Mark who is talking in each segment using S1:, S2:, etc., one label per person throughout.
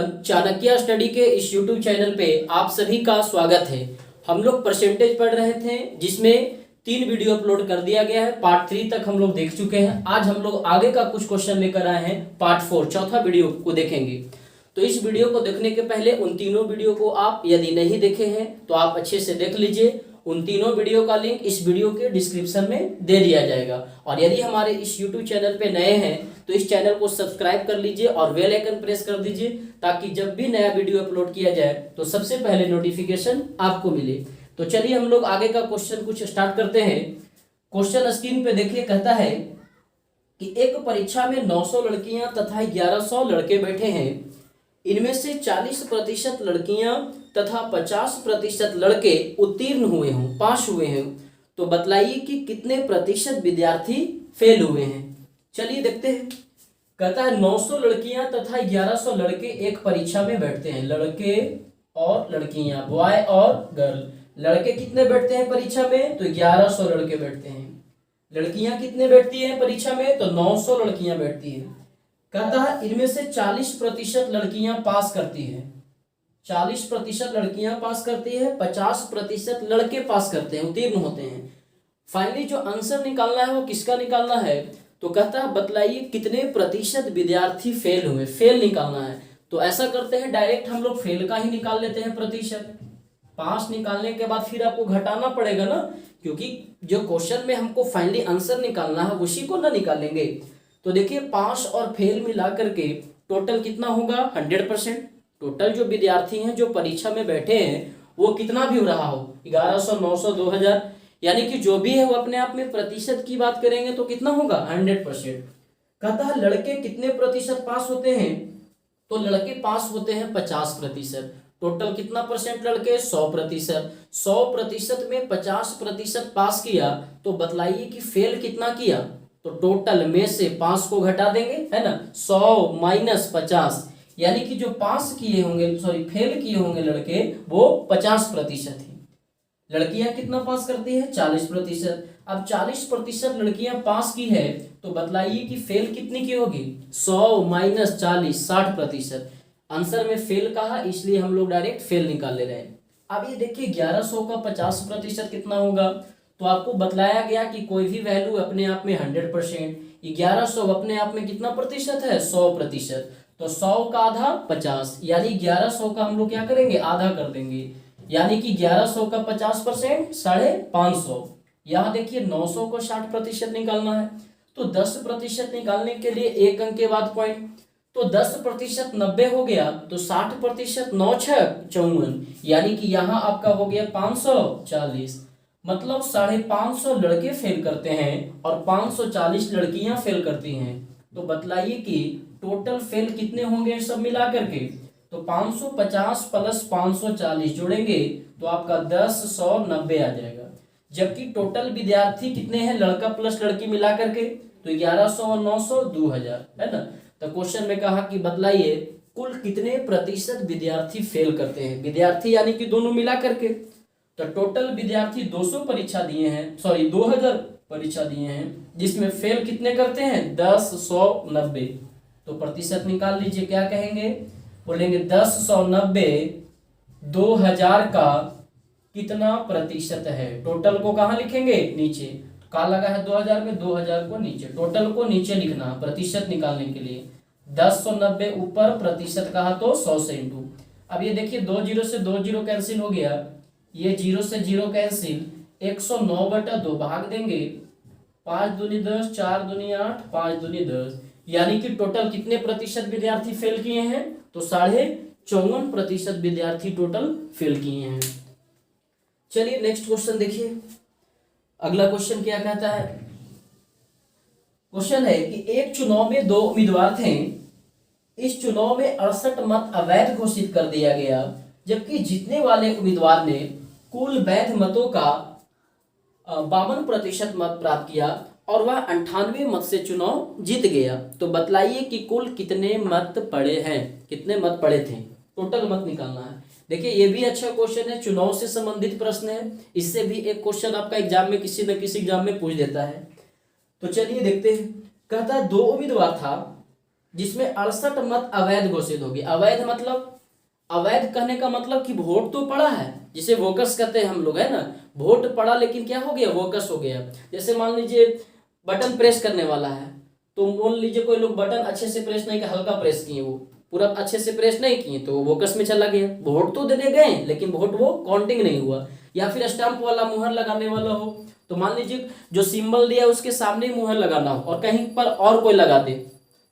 S1: Everyone, Chanakya study के इस YouTube channel पे आप सभी का स्वागत है। हम लोग परसेंटेज पढ़ रहे थे जिसमें 3 वीडियो अपलोड कर दिया गया है। पार्ट 3 तक हम लोग देख चुके हैं। आज हम लोग आगे का कुछ क्वेश्चन लेकर आए हैं। पार्ट 4 चौथा वीडियो को देखेंगे। तो इस वीडियो को देखने के पहले उन तीनों वीडियो को आप यदि नहीं देखे हैं तो आप अच्छे से देख लीजिए। उन तीनों वीडियो का लिंक इस वीडियो के डिस्क्रिप्शन में दे दिया जाएगा। और यदि हमारे इस यूट्यूब चैनल पे नए हैं तो इस चैनल को सब्सक्राइब कर लीजिए और बेल आइकन प्रेस कर दीजिए ताकि जब भी नया वीडियो अपलोड किया जाए तो सबसे पहले नोटिफिकेशन आपको मिले। तो चलिए हम लोग आगे का क्वेश्चन कुछ स्टार्ट करते हैं। क्वेश्चन स्क्रीन पे देखिए, कहता है कि एक परीक्षा में 900 लड़कियां तथा 1100 लड़के बैठे हैं। इनमें से 40% लड़कियां तथा 50% लड़के उत्तीर्ण हुए हों, पास हुए हैं। तो बतलाइए कि कितने प्रतिशत विद्यार्थी फेल हुए हैं। चलिए देखते हैं। कहता है 900 लड़कियां तथा 1100 लड़के एक परीक्षा में बैठते हैं। लड़के और लड़कियां, बॉय और गर्ल। लड़के कितने बैठते हैं परीक्षा में? तो 1100 लड़के बैठते हैं। लड़कियां कितने बैठती हैं परीक्षा में? तो 900 लड़कियां बैठती हैं। कहता है इनमें से 40% लड़कियां पास करती हैं। 40% लड़कियां पास करती है, 50% लड़के पास करते हैं, उत्तीर्ण होते हैं। फाइनली जो आंसर निकालना है वो किसका निकालना है? तो कहता है बतलाइए कितने प्रतिशत विद्यार्थी फेल हुए। फेल निकालना है तो ऐसा करते हैं, डायरेक्ट हम लोग फेल का ही निकाल लेते हैं प्रतिशत। पास निकालने के बाद फिर आपको घटाना पड़ेगा ना, क्योंकि जो क्वेश्चन में हमको फाइनली आंसर निकालना है उसी को ना निकालेंगे। तो देखिए पास और फेल मिला करके टोटल कितना होगा? 100%। टोटल जो विद्यार्थी हैं जो परीक्षा में बैठे हैं वो कितना भी हो रहा हो, 1100, 900, 2000, यानी कि जो भी है वो अपने आप में प्रतिशत की बात करेंगे तो कितना होगा? 100%। कहता है लड़के कितने प्रतिशत पास होते हैं? तो लड़के पास होते हैं 50%। टोटल कितना परसेंट लड़के? 100%। 100% में 50% पास किया तो बतलाइए कि फेल कितना किया? तो टोटल में से 5 को घटा देंगे, है ना। 100 माइनस 50, यानी कि जो पास किए होंगे, सॉरी फेल किए होंगे लड़के वो 50% ही। लड़कियां कितना पास करती है? 40%। अब 40% लड़कियां पास की है तो बतलाइए कि फेल कितनी की होगी? 100 माइनस 40, 60%। आंसर में फेल कहा इसलिए हम लोग डायरेक्ट फेल निकाल ले रहे हैं। अब ये देखिए 1100 का 50% कितना होगा? तो आपको बतलाया गया कि कोई भी वैल्यू अपने आप में 100%, 1100 अपने आप में कितना प्रतिशत है? 100%। तो 100 का आधा 50, यानी 1100 का हम लोग क्या करेंगे? आधा कर देंगे, यानी कि 1100 का 50% 550। यहाँ देखिए 900 को 60% निकालना है तो 10% निकालने के लिए एक अंक के बाद पॉइंट। तो 10% 90 हो गया तो 60% 9 6 54, यानी कि यहाँ आपका हो गया 540। मतलब 550 लड़के फेल करते हैं और 540 लड़कियां फेल करती हैं। तो बतलाइए कि टोटल फेल कितने होंगे सब मिला करके? तो 550 प्लस 540 जोड़ेंगे तो आपका 10 100 90 आ जाएगा। जबकि टोटल विद्यार्थी कितने हैं लड़का प्लस लड़की मिला करके? तो 1100 और 900 2000, है ना। तो क्वेश्चन में कहा कि बतलाइए कुल कितने प्रतिशत विद्यार्थी फेल करते हैं। विद्यार्थी यानी कि दोनों मिला करके। तो टोटल विद्यार्थी 200 परीक्षा दिए हैं, सॉरी 2000 परीक्षा दिए हैं, जिसमें फेल कितने करते हैं? 10 100 90। तो प्रतिशत निकाल लीजिए, क्या कहेंगे? बोलेंगे 10 100 90 2000 का कितना प्रतिशत है। टोटल को कहाँ लिखेंगे? नीचे। कहाँ लगा है 2000 में? 2000 को नीचे, टोटल को नीचे लिखना प्रतिशत निकालने के लिए। 10 100 90 ऊपर, प्रतिशत कहा तो 100 से इंटू। अब ये देखिए 2 0 से 2 0 कैंसिल हो गया, ये 0 से 0 कैंसिल, 109/2 भाग देंगे, 5 दूनी 10, 4 दूनी 8, 5 दूनी 10, यानी कि टोटल कितने प्रतिशत विद्यार्थी फेल किए हैं? तो 54.5% विद्यार्थी टोटल फेल किए हैं। चलिए नेक्स्ट क्वेश्चन देखिए। अगला क्वेश्चन क्या कहता है? क्वेश्चन है कि एक चुनाव में 2 उम्मीदवार थे। इस चुनाव में 68 मत अवैध घोषित कर दिया गया, जबकि जीतने वाले उम्मीदवार ने कुल वैध मतों का 52% मत प्राप्त किया और वह 98 मत से चुनाव जीत गया। तो बतलाइए कि कुल कितने मत पड़े हैं, कितने मत पड़े थे। टोटल मत निकालना है। देखिए ये भी अच्छा क्वेश्चन है, चुनाव से संबंधित प्रश्न है। इससे भी एक क्वेश्चन आपका एग्जाम में किसी न किसी एग्जाम में पूछ देता है। तो चलिए देखते हैं। कहता है 2 उम्मीदवार था, जिसमें 68 मत अवैध घोषित होगी। अवैध मतलब, अवैध कहने का मतलब कि वोट तो पड़ा है, जिसे वोकस कहते हैं हम लोग, है ना, वोट पड़ा लेकिन क्या हो गया, वोकस हो गया। जैसे मान लीजिए बटन प्रेस करने वाला है, तो मान लीजिए कोई लोग बटन अच्छे से प्रेस नहीं किया, हल्का प्रेस किए, वो पूरा अच्छे से प्रेस नहीं किए, तो वोकस में चला गया। वोट तो देने गए लेकिन वोट वो काउंटिंग नहीं हुआ। या फिर स्टैंप वाला मुहर लगाने वाला हो, तो मान लीजिए जो सिंबल दिया उसके सामने ही मुहर लगाना हो और कहीं पर और कोई लगा दे,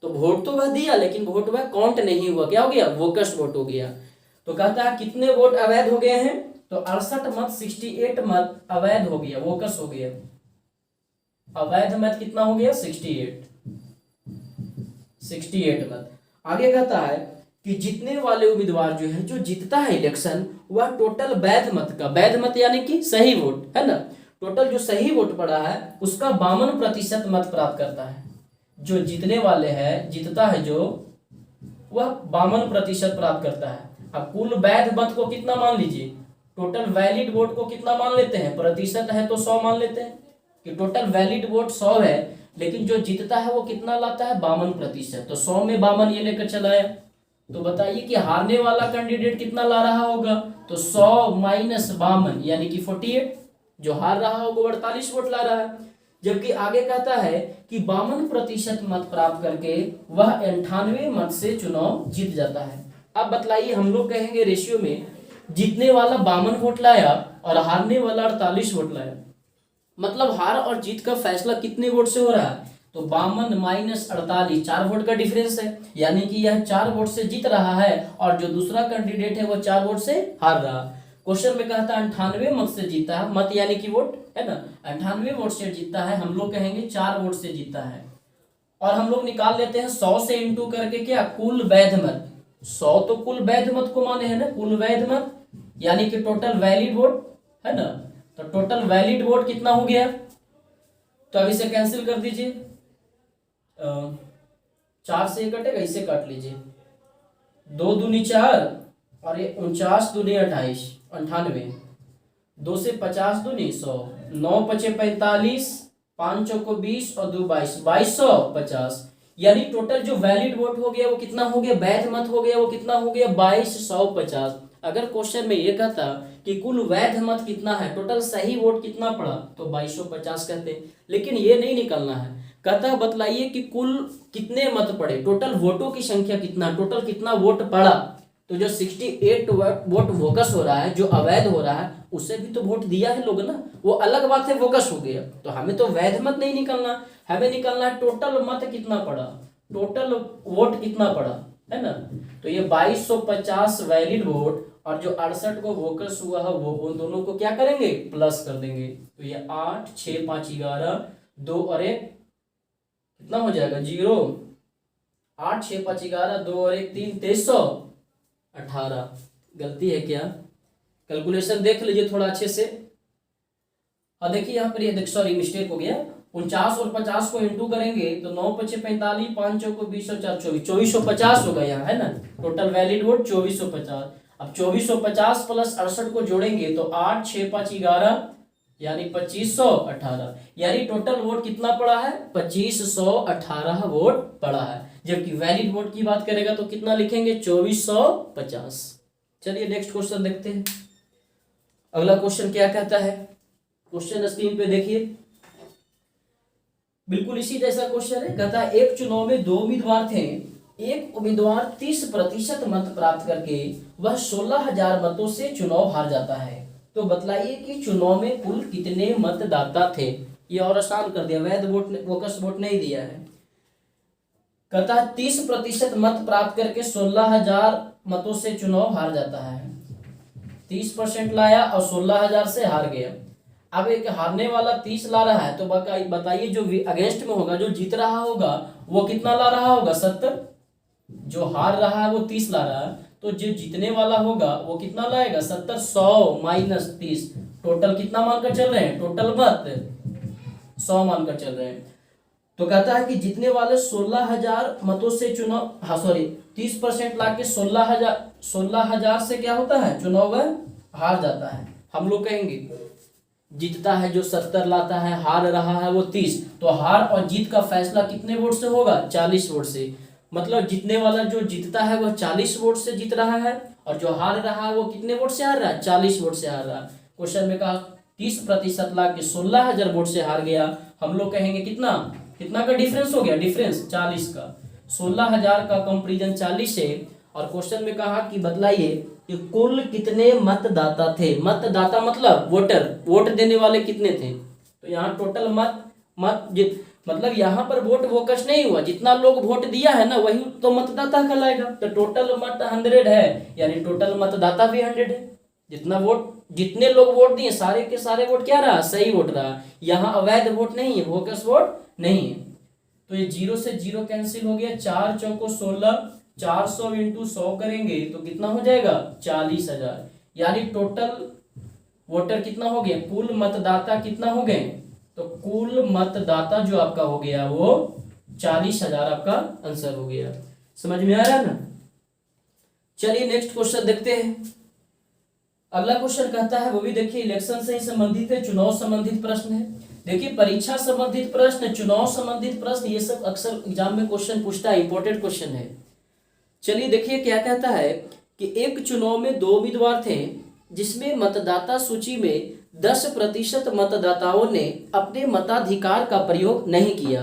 S1: तो वोट तो वह दिया लेकिन वोट वह काउंट नहीं हुआ, क्या हो गया, वोकस वोट हो गया। तो कहता है कितने वोट अवैध हो गए हैं, तो 68 मत, 68 मत अवैध हो गया, वोकस हो गया। अवैध मत कितना हो गया, 68 मत। आगे कहता है कि जीतने वाले उम्मीदवार जो है, जो जीतता है इलेक्शन, वह टोटल वैध मत का, वैध मत यानी कि सही वोट, है ना, टोटल जो सही वोट पड़ा है उसका 52% मत प्राप्त करता है। जो जीतने वाले हैं, जीतता है जो, वह 52% प्राप्त करता है। अब कुल वैध मत को कितना मान लीजिए, टोटल वैलिड वोट को कितना मान लेते हैं, प्रतिशत है तो 100 मान लेते हैं कि टोटल वैलिड वोट 100 है, लेकिन जो जीतता है वो कितना लाता है, 52%। तो 100 में 52 ये लेकर चला आया। तो बताइए कि हारने वाला कैंडिडेट कितना ला रहा होगा, तो 100 माइनस 52 यानी कि 48। जो हार रहा होगा 48 वोट ला रहा है। जबकि आगे कहता है कि 52% मत प्राप्त करके वह 98 मत से चुनाव जीत जाता है। अब बतलाइए, हम लोग कहेंगे रेशियो में जीतने वाला 52 वोट लाया और हारने वाला 48 वोट लाया, मतलब हार और जीत का फैसला कितने वोट से हो रहा है, तो 52 माइनस 48, 4 वोट का डिफरेंस है, यानी कि यह 4 वोट से जीत रहा है और जो दूसरा कैंडिडेट है वो 4 वोट से हार रहा। क्वेश्चन में कहता है 98 मत से जीता है, मत यानी कि वोट, है ना, 98 वोट से जीतता है, हम लोग कहेंगे 4 वोट से जीता है। और हम लोग निकाल लेते हैं 100 से इंटू करके क्या, कुल वैध मत। 100 तो कुल वैध मत को माने है ना, कुल वैध मत यानी कि टोटल वैलिड वोट, है ना। तो टोटल वैलिड वोट कितना हो गया, तो अब इसे कैंसिल कर दीजिए, 4 से कटेगा, इसे काट लीजिए, 2 दूनी 4 और ये 49 दूनी 28, 98, 2 से 50 दूनी 100, 9 पचे 45, 5 चौको 20 और 2 22, 2250। यानी टोटल जो वैलिड वोट हो गया वो कितना हो गया, वैध मत हो गया वो कितना हो गया, 2250। अगर क्वेश्चन में ये कहता कि कुल वैध मत कितना है, टोटल सही वोट कितना पड़ा, तो 2250 कहते हैं, लेकिन ये नहीं निकलना है। कहता है बतलाइए कि कुल कितने मत पड़े, टोटल वोटों की संख्या कितना, टोटल कितना वोट पड़ा। तो जो 68 वोट वोकस हो रहा है, जो अवैध हो रहा है, उसे भी तो वोट दिया है लोग ना, वो अलग बात है, वोकस हो गया। तो हमें तो वैध मत नहीं निकलना, हमें निकलना है टोटल मत कितना पड़ा, टोटल वोट कितना पड़ा, है ना। तो ये 2250 वैलिड वोट और जो 68 को वोकस हुआ है वो, उन दोनों को क्या करेंगे, प्लस कर देंगे। तो ये 8 6 5 11, 2 और 1 कितना हो जाएगा, 0। 8 6 5 11, 2 और 1 3, 2318। गलती है क्या, कैलकुलेशन देख लीजिए थोड़ा अच्छे से। और देखिए यहाँ पर ये सॉरी मिस्टेक हो गया, 49 और 50 को इंटू करेंगे तो 9 पचे 45, 5 चौको 20 और 4 24, 2450 होगा यहाँ, है ना। Total valid vote 2450। अब 2450 प्लस 68 को जोड़ेंगे तो 8 6 5 11 यानी 2518, यानी टोटल वोट कितना पड़ा है, 2518 वोट पड़ा है। जबकि वैलिड वोट की बात करेगा तो कितना लिखेंगे, 2450। चलिए नेक्स्ट क्वेश्चन देखते हैं। अगला क्वेश्चन क्या कहता है, क्वेश्चन स्क्रीन पे देखिए, बिल्कुल इसी जैसा क्वेश्चन है। कहता है एक चुनाव में 2 उम्मीदवार थे, एक उम्मीदवार 30% मत प्राप्त करके वह 16,000 मतों से चुनाव हार जाता है। तो बतलाइए कि चुनाव में कुल कितने मतदाता थे। ये और आसान कर दिया, वैध वोट वोकस वोट नहीं दिया है। कहता है 30% मत प्राप्त करके 16,000 मतों से चुनाव हार जाता है। 30% लाया और 16,000 से हार गया। अब एक हारने वाला 30 ला रहा है, तो बताइए जो अगेंस्ट में होगा, जो जीत रहा होगा वो कितना ला रहा होगा, 70। जो हार रहा है वो 30 ला रहा है, तो जो जीतने वाला होगा वो कितना लाएगा, 70। 100 माइनस 30, टोटल कितना मानकर चल रहे हैं, टोटल मत 100 मानकर चल रहे हैं। तो कहता है कि जीतने वाले 16,000 मतों से चुनाव, हाँ सॉरी 30% ला के 16,000 से क्या होता है, चुनाव हार जाता है। हम लोग कहेंगे जीतता है जो 70 लाता है, हार रहा है वो 30, तो हार और जीत का फैसला कितने वोट से होगा, 40 वोट से। मतलब जीतने वाला जो जीतता है वह 40 वोट से जीत रहा है, और जो हार रहा है वो कितने वोट से हार रहा है? 40 वोट से हार रहा है। क्वेश्चन में कहा 30% ला के 16,000 वोट से हार गया। हम लोग कहेंगे कितना कितना का डिफरेंस हो गया? डिफरेंस 40 का। 16,000 का कंपेरिजन 40 है। और क्वेश्चन में कहा कि बतलाइए कि कुल कितने मतदाता थे। मतदाता मतलब वोटर, वोट देने वाले कितने थे? तो यहाँ टोटल मतलब यहाँ पर वोट वोकस नहीं हुआ, जितना लोग वोट दिया है ना वही तो मतदाता कहलाएगा। तो टोटल मत 100 है, यानी टोटल मतदाता भी 100 है। जितना वोट, जितने लोग वोट दिए सारे के सारे वोट क्या रहा? सही वोट रहा। यहाँ अवैध वोट नहीं है, वोकस वोट नहीं है। तो ये 0 से 0 कैंसिल हो गया। 4 चौको 16, 400 इंटू 100 करेंगे तो कितना हो जाएगा? 40,000। यानी टोटल वोटर कितना हो गया? कुल मतदाता कितना हो गए? तो कुल मतदाता जो आपका हो गया वो 40,000 आपका आंसर हो गया। समझ में आ रहा है ना? चलिए नेक्स्ट क्वेश्चन देखते हैं। अगला क्वेश्चन कहता है, वो भी देखिए इलेक्शन से ही संबंधित है, चुनाव संबंधित प्रश्न है। देखिए परीक्षा संबंधित प्रश्न, चुनाव संबंधित प्रश्न, ये सब अक्सर एग्जाम में क्वेश्चन पूछता है, इंपॉर्टेंट क्वेश्चन है। चलिए देखिए क्या कहता है कि एक चुनाव में 2 उम्मीदवार थे, जिसमें मतदाता सूची में 10% मतदाताओं ने अपने मताधिकार का प्रयोग नहीं किया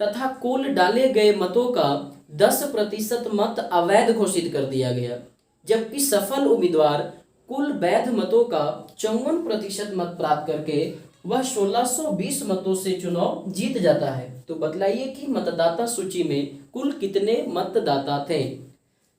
S1: तथा कुल डाले गए मतों का 10% मत अवैध घोषित कर दिया गया, जबकि सफल उम्मीदवार कुल वैध मतों का 54% मत प्राप्त करके वह 1620 मतों से चुनाव जीत जाता है। तो बतलाइए कि मतदाता सूची में कुल कितने मतदाता थे।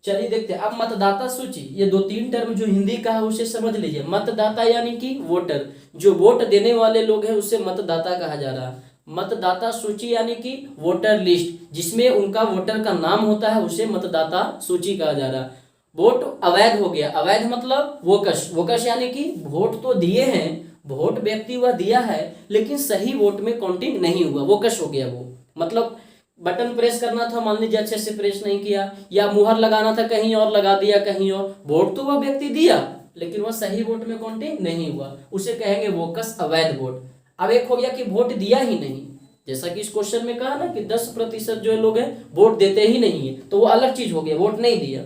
S1: चलिए देखते हैं। अब मतदाता सूची, ये 2-3 टर्म जो हिंदी का है उसे समझ लीजिए। मतदाता यानी कि वोटर, जो वोट देने वाले लोग हैं उसे मतदाता कहा जा रहा है। मतदाता सूची यानी कि वोटर लिस्ट, जिसमें उनका वोटर का नाम होता है उसे मतदाता सूची कहा जा रहा है। वोट अवैध हो गया, अवैध मतलब वोकस, वोकस यानी कि वोट तो दिए हैं, वोट व्यक्ति वह दिया है लेकिन सही वोट में काउंटिंग नहीं हुआ, वोकस हो गया वो। मतलब बटन प्रेस करना था, मान लीजिए अच्छे से प्रेस नहीं किया, या मुहर लगाना था कहीं और लगा दिया कहीं और, वोट तो वह व्यक्ति दिया लेकिन वह सही वोट में काउंटिंग नहीं हुआ, उसे कहेंगे वोकस अवैध वोट। अब एक हो गया कि वोट दिया ही नहीं, जैसा कि इस क्वेश्चन में कहा ना कि 10% जो लोग हैं वोट देते ही नहीं है, तो वो अलग चीज हो गया, वोट नहीं दिया।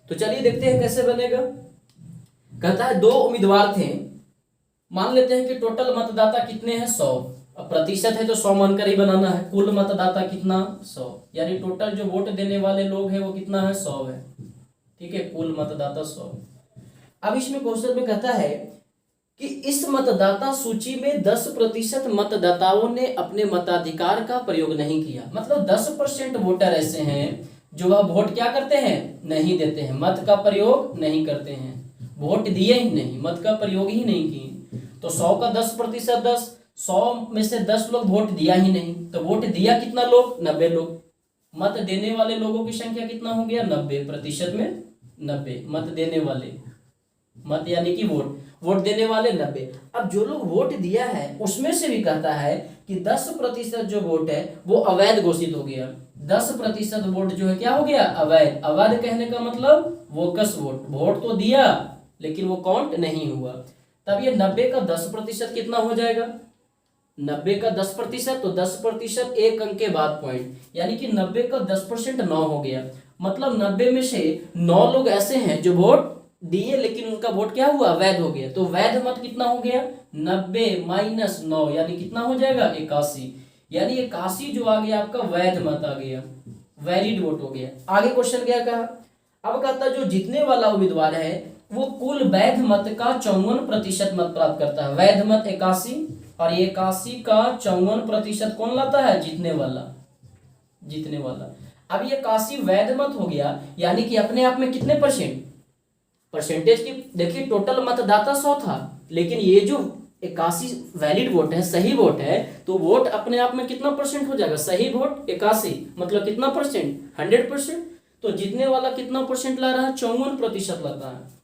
S1: तो चलिए देखते हैं कैसे बनेगा। कहता है 2 उम्मीदवार थे, मान लेते हैं कि टोटल मतदाता कितने हैं? 100। अब प्रतिशत है तो 100 मानकर ही बनाना है। कुल मतदाता कितना? 100, यानी टोटल जो वोट देने वाले लोग हैं वो कितना है? 100 है। ठीक है, कुल मतदाता 100। अब इसमें क्वेश्चन में कहता है कि इस मतदाता सूची में 10% मतदाताओं ने अपने मताधिकार का प्रयोग नहीं किया। मतलब 10% वोटर ऐसे हैं जो वह वोट क्या करते हैं? नहीं देते हैं, मत का प्रयोग नहीं करते हैं, वोट दिए ही नहीं, मत का प्रयोग ही नहीं किए। तो 100 का 10%, 10, 100 में से 10 लोग वोट दिया ही नहीं, तो वोट दिया कितना लोग? 90 लोग। मत देने वाले लोगों की संख्या कितना हो गया? 90%, में 90 मत देने वाले, मत यानी कि वोट, वोट देने वाले 90। अब जो लोग वोट दिया है उसमें से भी कहता है कि 10% जो वोट है वो अवैध घोषित हो गया। 10% वोट जो है क्या हो गया? अवैध। अवैध कहने का मतलब वोकस वोट, वोट तो दिया लेकिन वो काउंट नहीं हुआ। तब ये 90 का 10% कितना हो जाएगा? 90 का 10%, तो 10% एक अंक के बाद पॉइंट, यानी कि 90 का 10% 9 हो गया। मतलब 90 में से 9 लोग ऐसे हैं जो वोट दिए लेकिन उनका वोट क्या हुआ? वैध हो गया। तो वैध मत कितना हो गया? 90 - 9, यानी कितना हो जाएगा? 81। यानी 81 जो आ गया आपका वैध मत आ गया, वैलिड वोट हो गया। आगे क्वेश्चन क्या कहा? अब कहता जो जीतने वाला उम्मीदवार है वो कुल वैध मत का 54% मत प्राप्त करता है। वैध मत 81 और 81 का 54% कौन लाता है? जीतने वाला, जीतने वाला। अब ये 81 वैध मत हो गया, यानी कि अपने आप में कितने परसेंटेज की देखिए, टोटल मतदाता 100 था लेकिन ये जो 81 वैलिड वोट है, सही वोट है, तो वोट अपने आप में कितना परसेंट हो जाएगा? सही वोट 81 मतलब कितना परसेंट? 100%। तो जीतने वाला कितना परसेंट ला रहा है? 54% लाता है।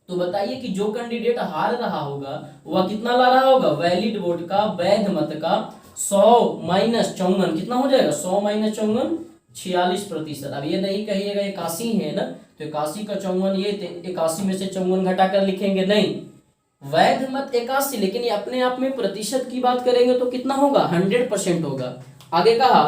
S1: तो बताइए कि जो कैंडिडेट हार रहा होगा वह कितना ला रहा होगा? वैलिड वोट का, वैध मत का 100 - 54 कितना हो जाएगा? 100 - 54 46%। अब ये नहीं कहिएगा 81 है ना, तो 81 का 54, ये 81 में से 54 घटाकर लिखेंगे नहीं, वैध मत 81, लेकिन ये अपने आप में प्रतिशत की बात करेंगे तो कितना होगा? 100% होगा। आगे कहा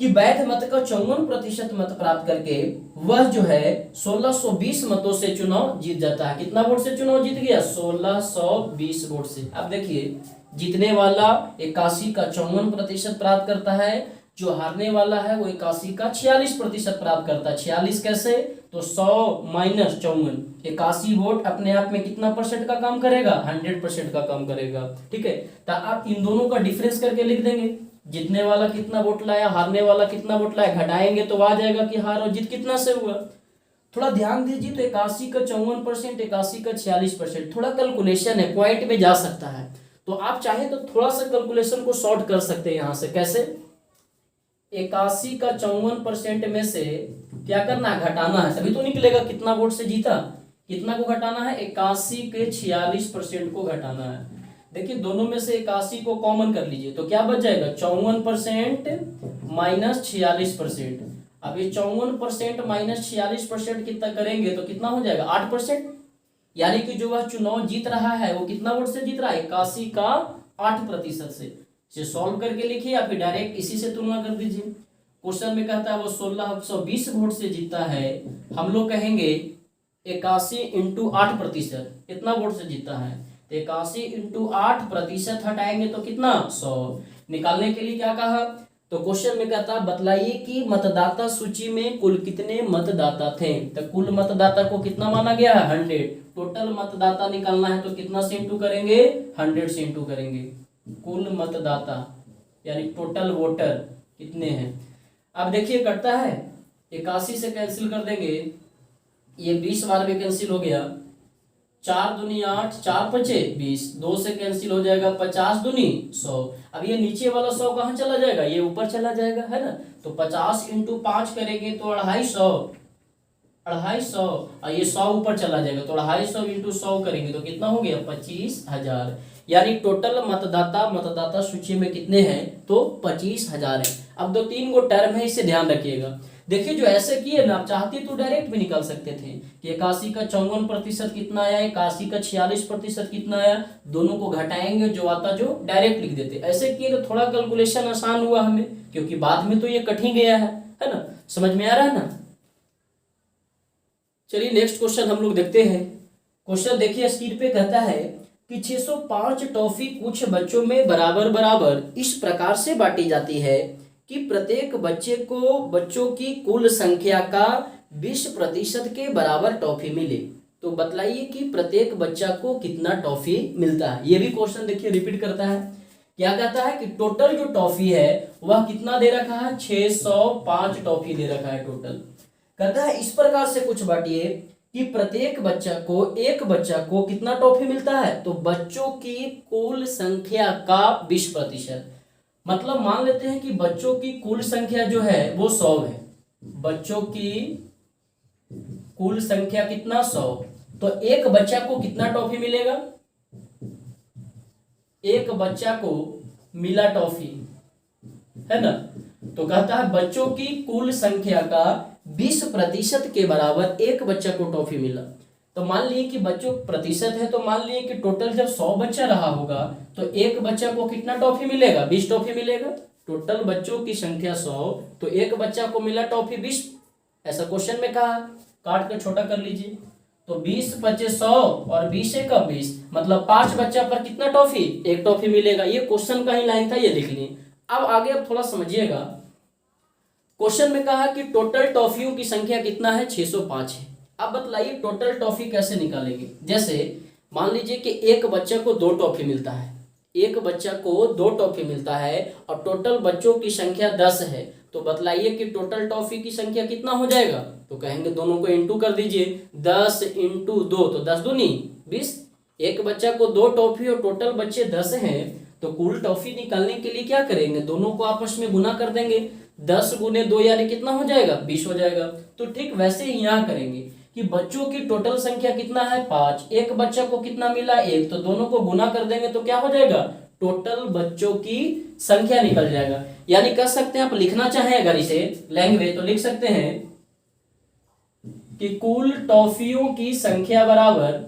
S1: कि वैध मत का 54% मत प्राप्त करके वह जो है 1620 मतों से चुनाव जीत जाता है। कितना वोट से चुनाव जीत गया? 1620 वोट से। अब देखिए, जीतने वाला 81 का 54% प्राप्त करता है, जो हारने वाला है वो 81 का 46% प्राप्त करता है। 46 कैसे? तो 100 माइनस 54, 81 वोट अपने आप में कितना परसेंट का काम करेगा? 100% का काम करेगा। ठीक है, तो आप इन दोनों का डिफरेंस करके लिख देंगे। जीतने वाला कितना वोट लाया, हारने वाला कितना वोट लाया, घटाएंगे तो आ जाएगा कि हार और जीत कितना से हुआ। थोड़ा ध्यान दीजिए, तो 81 का 54%, 81 का 46%, थोड़ा कैलकुलेशन है, पॉइंट में जा सकता है। तो आप चाहे तो थोड़ा सा कैलकुलेशन को शॉर्ट कर सकते हैं यहां से। कैसे? 81 का 54% में से क्या करना है? घटाना है, तभी तो निकलेगा कितना वोट से जीता। कितना को घटाना है? 81 के 46% को घटाना है। देखिए, दोनों में से 81 को कॉमन कर लीजिए तो क्या बच जाएगा? 54% माइनस 46%। अब ये 54% माइनस 46% कितना करेंगे तो कितना हो जाएगा? 8%। यानी कि जो वह चुनाव जीत रहा है वो कितना वोट से जीत रहा है? 81 का 8% से। इसे सॉल्व करके लिखिए या फिर डायरेक्ट इसी से तुलना कर दीजिए। क्वेश्चन में कहता है वो 1620 वोट से जीता है, हम लोग कहेंगे 81 इंटू 8%, कितना वोट से जीता है? तो 81 इंटू 8% हटाएंगे तो कितना? 100। निकालने के लिए क्या कहा? तो क्वेश्चन में कहता है बतलाइए कि मतदाता सूची में कुल कितने मतदाता थे। तो कुल मतदाता को कितना माना गया है? 100। टोटल मतदाता निकालना है तो कितना से इंटू करेंगे? 100 से इंटू करेंगे। कुल मतदाता यानी टोटल वोटर कितने हैं। अब देखिए कटता है, 81 से कैंसिल कर देंगे, ये 20 बार में कैंसिल हो गया। 4 दूनी 8, 4 पचे 20, 2 से कैंसिल हो जाएगा, 50 दूनी 100। अब ये नीचे वाला 100 कहाँ चला जाएगा? ये ऊपर चला जाएगा, है ना। तो 50 इंटू 5 करेंगे तो 250, 250, और ये 100 ऊपर चला जाएगा तो 250 इंटू 100 करेंगे तो कितना हो गया? 25,000। यानी टोटल मतदाता सूची में कितने हैं? तो 25,000 है। अब 2-3 गो टर्म है, इसे ध्यान रखिएगा। देखिए, जो ऐसे किए ना, आप चाहते तो डायरेक्ट भी निकाल सकते थे कि 81 का 54% कितना आया, 81 का 46% कितना आया, दोनों को घटाएंगे, जो आता जो डायरेक्ट लिख देते। ऐसे किए तो थोड़ा कैलकुलेशन आसान हुआ हमें, क्योंकि बाद में तो ये कट ही गया है ना। समझ में आ रहा है ना। चलिए नेक्स्ट क्वेश्चन हम लोग देखते हैं। क्वेश्चन देखिए, स्क्रीन पे कहता है कि 605 टॉफी कुछ बच्चों में बराबर बराबर इस प्रकार से बांटी जाती है कि प्रत्येक बच्चे को बच्चों की कुल संख्या का 20% के बराबर टॉफी मिले। तो बतलाइए कि प्रत्येक बच्चा को कितना टॉफी मिलता है। ये भी क्वेश्चन देखिए रिपीट करता है। क्या कहता है कि टोटल जो टॉफी है वह कितना दे रखा है? 605 टॉफी दे रखा है टोटल। कहता है इस प्रकार से कुछ बांटिए कि प्रत्येक एक बच्चा को कितना टॉफी मिलता है? तो बच्चों की कुल संख्या का 20%। मतलब मान लेते हैं कि बच्चों की कुल संख्या जो है वो 100 है। बच्चों की कुल संख्या कितना? 100। तो एक बच्चा को कितना टॉफी मिलेगा? एक बच्चा को मिला टॉफी, है ना। तो कहता है बच्चों की कुल संख्या का 20% के बराबर एक बच्चा को टॉफी मिला। तो मान लिए कि बच्चों प्रतिशत है, तो मान लिए कि टोटल जब 100 बच्चा रहा होगा तो एक बच्चा को कितना टॉफी मिलेगा? 20 टॉफी मिलेगा। टोटल बच्चों की संख्या 100, तो एक बच्चा को मिला टॉफी 20। ऐसा क्वेश्चन में कहा, काट कर छोटा कर लीजिए। तो 20 पचे 100 और 20 एक 20, मतलब 5 बच्चा पर कितना टॉफी? एक टॉफी मिलेगा। ये क्वेश्चन का ही लाइन था, ये लिख लिए। अब आगे अब थोड़ा समझिएगा। क्वेश्चन में कहा कि टोटल टॉफियों की संख्या कितना है? 605 है। अब बतलाइए टोटल टॉफी कैसे निकालेंगे। जैसे मान लीजिए कि एक बच्चे को 2 टॉफी मिलता है, एक बच्चा को 2 टॉफी मिलता है और टोटल बच्चों की संख्या 10 है। तो बतलाइए कि टोटल टॉफी की संख्या कितना हो जाएगा? तो कहेंगे दोनों को इंटू कर दीजिए, 10 इंटू 2, तो 10 दूनी 20। एक बच्चा को 2 टॉफी और टोटल बच्चे 10 हैं, तो कुल टॉफी निकालने के लिए क्या करेंगे? दोनों को आपस में गुना कर देंगे। 10 गुने 2 यानी कितना हो जाएगा? 20 हो जाएगा। तो ठीक वैसे ही यहाँ करेंगे कि बच्चों की टोटल संख्या कितना है? 5। एक बच्चा को कितना मिला? 1। तो दोनों को गुना कर देंगे तो क्या हो जाएगा? टोटल बच्चों की संख्या निकल जाएगा। यानी कह सकते हैं, आप लिखना चाहें अगर इसे लैंग्वेज तो लिख सकते हैं कि कुल टॉफियों की संख्या बराबर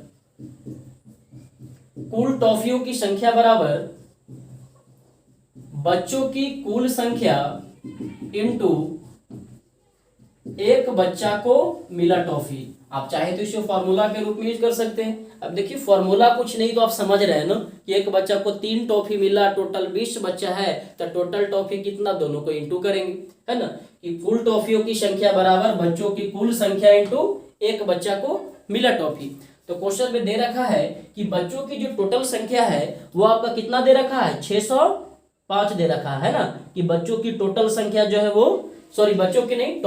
S1: बच्चों की कुल संख्या इंटू एक बच्चा को मिला टॉफी। आप चाहे तो इसे फॉर्मूला के रूप में यूज कर सकते हैं। अब देखिए फॉर्मूला कुछ नहीं तो आप समझ रहे हैं ना कि एक बच्चा को 3 टॉफी मिला, टोटल 20 बच्चा है, तो टोटल टॉफी कितना, दोनों को इंटू करेंगे, है ना, कि कुल टॉफियों की संख्या बराबर बच्चों की कुल संख्या इंटू एक बच्चा को मिला टॉफी। तो क्वेश्चन में दे रखा है कि बच्चों की जो टोटल संख्या है वो आपका कितना दे रखा है, 605 दे रखा है ना, कि बच्चों की टोटल संख्या जो है वो, सॉरी बच्चों की नहीं,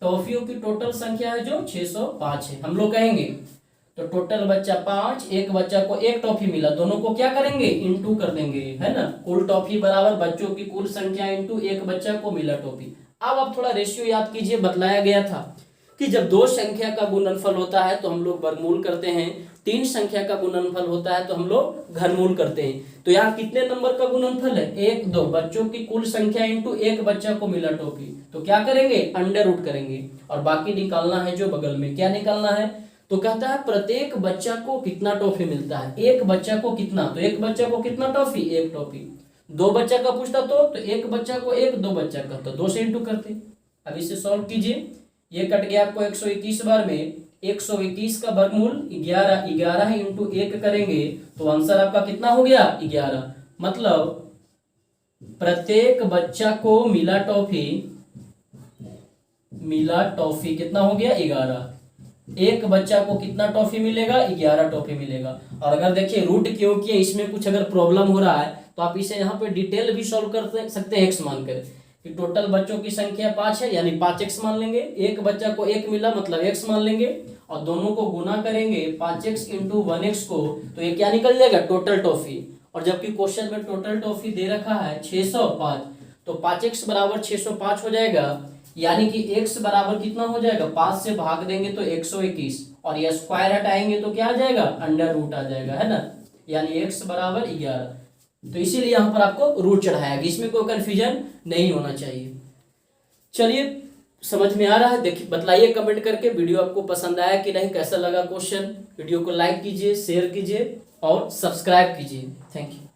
S1: टॉफियों की टोटल संख्या है जो 605 है। हम लोग कहेंगे तो टोटल बच्चा 5, एक बच्चा को एक टॉफी मिला, दोनों को क्या करेंगे, इंटू कर देंगे, है ना, कुल टॉफी बराबर बच्चों की कुल संख्या इंटू एक बच्चा को मिला टॉफी। अब आप थोड़ा रेशियो याद कीजिए, बतलाया गया था कि जब दो संख्या का गुणनफल होता है तो हम लोग वर्गमूल करते हैं, 3 संख्या का गुणनफल होता है तो हम लोग घनमूल करते हैं। तो यहाँ कितने नंबर का गुणनफल है, 1, 2, बच्चों की कुल संख्या इंटू एक बच्चा को मिला टॉफी, तो क्या करेंगे, अंडर रूट करेंगे और बाकी निकालना है जो बगल में, क्या निकालना है, तो कहता है प्रत्येक बच्चा को कितना टॉफी मिलता है, एक बच्चा को कितना, तो एक बच्चा को कितना टॉफी, एक टॉफी। 2 बच्चा का पूछता तो एक बच्चा को एक, 2 बच्चा का तो 2 से इंटू करते। अब इसे सॉल्व कीजिए, ये कट गया आपको 121 बार में, 121 का वर्गमूल 11, 11 इंटू 1 करेंगे तो आंसर आपका कितना हो गया, 11। मतलब प्रत्येक बच्चा को मिला टॉफी कितना हो गया, 11। एक बच्चा को कितना टॉफी मिलेगा, 11 टॉफी मिलेगा। और अगर देखिए रूट क्यों किया, इसमें कुछ अगर प्रॉब्लम हो रहा है तो आप इसे यहाँ पे डिटेल भी सॉल्व कर सकते हैं, एक्स मानकर कि टोटल बच्चों की संख्या 5 है यानी 5x मान लेंगे, एक बच्चा को 1 मिला मतलब x मान लेंगे और दोनों को गुना करेंगे 5x इंटू 1x को, तो ये क्या निकल जाएगा, टोटल टॉफी। और जबकि क्वेश्चन में टोटल टॉफी दे रखा है 605, तो 5x बराबर 605 हो जाएगा, यानी कि x बराबर कितना हो जाएगा, 5 से भाग देंगे तो 121 और ये स्क्वायर हटाएंगे तो क्या आ जाएगा, अंडर रूट आ जाएगा, है ना, यानी x बराबर 11। तो इसीलिए यहां पर आपको रूट चढ़ाया गया, इसमें कोई कंफ्यूजन नहीं होना चाहिए। चलिए समझ में आ रहा है, देखिए बतलाइए कमेंट करके वीडियो आपको पसंद आया कि नहीं, कैसा लगा क्वेश्चन। वीडियो को लाइक कीजिए, शेयर कीजिए और सब्सक्राइब कीजिए। Thank you.